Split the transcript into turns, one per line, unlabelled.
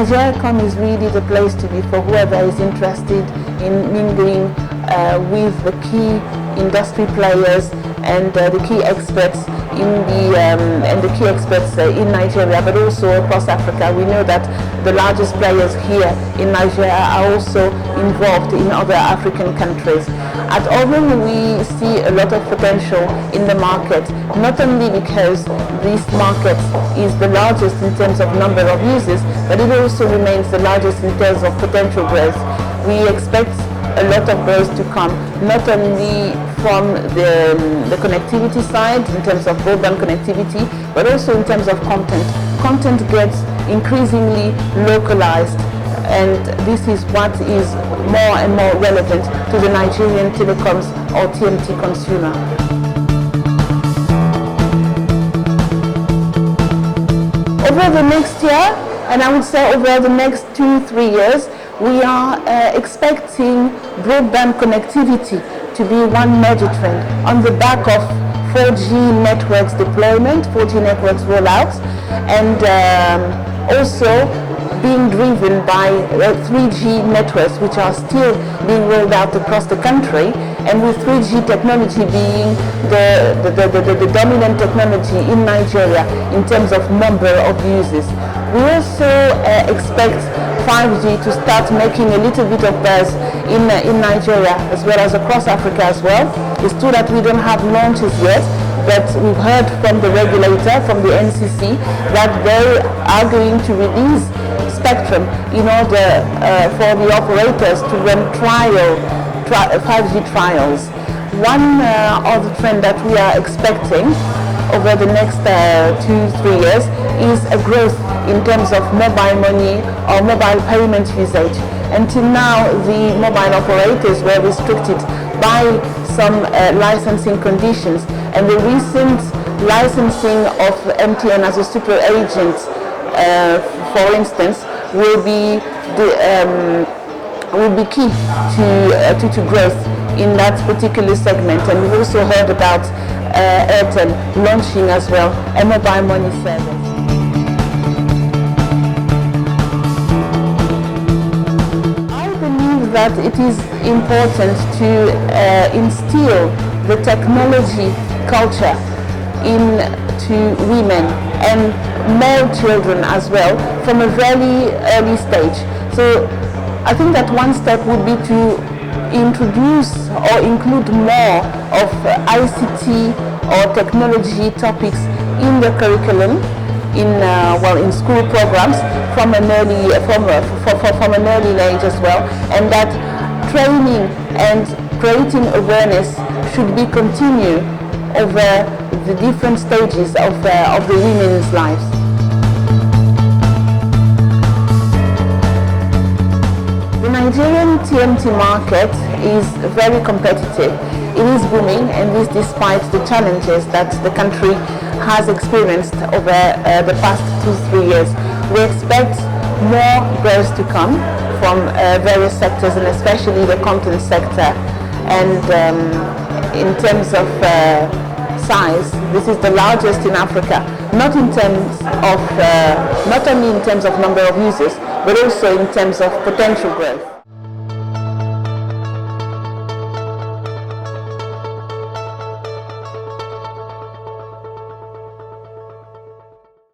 Nigeria.com is really the place to be for whoever is interested in mingling with the key industry players and the key experts in Nigeria, but also across Africa. We know that the largest players here in Nigeria are also involved in other African countries. At Ovum, we see a lot of potential in the market, not only because this market is the largest in terms of number of users, but it also remains the largest in terms of potential growth. We expect a lot of growth to come, not only from the connectivity side in terms of broadband connectivity, but also in terms of content. Content gets increasingly localized, and this is what is more and more relevant to the Nigerian telecoms or TMT consumer. Over the next year, and I would say over the next 2-3 years, we are expecting broadband connectivity to be one major trend on the back of 4G networks deployment, 4G networks rollouts, and also being driven by 3G networks, which are still being rolled out across the country, and with 3G technology being the dominant technology in Nigeria in terms of number of users. We also expect 5G to start making a little bit of buzz in Nigeria as well as across Africa as well. It's true that we don't have launches yet, but we've heard from the regulator, from the NCC, that they are going to release spectrum in order for the operators to run 5G trials. One other trend that we are expecting over the next 2-3 years is a growth in terms of mobile money or mobile payment usage. Until now, the mobile operators were restricted by some licensing conditions, and the recent licensing of MTN as a super agent, for instance, will be key to growth in that particular segment. And we've also heard about Airtel launching as well a mobile money service. That it is important to instill the technology culture into women and male children as well from a very early stage. So I think that one step would be to introduce or include more of ICT or technology topics in the curriculum, in school programs from an early age as well, and that training and creating awareness should be continued over the different stages of the women's lives. The Nigerian TMT market is very competitive. It is booming, and this despite the challenges that the country has experienced over the past 2-3 years. We expect more growth to come from various sectors, and especially the content sector. And in terms of size, this is the largest in Africa, not only in terms of number of users, but also in terms of potential growth.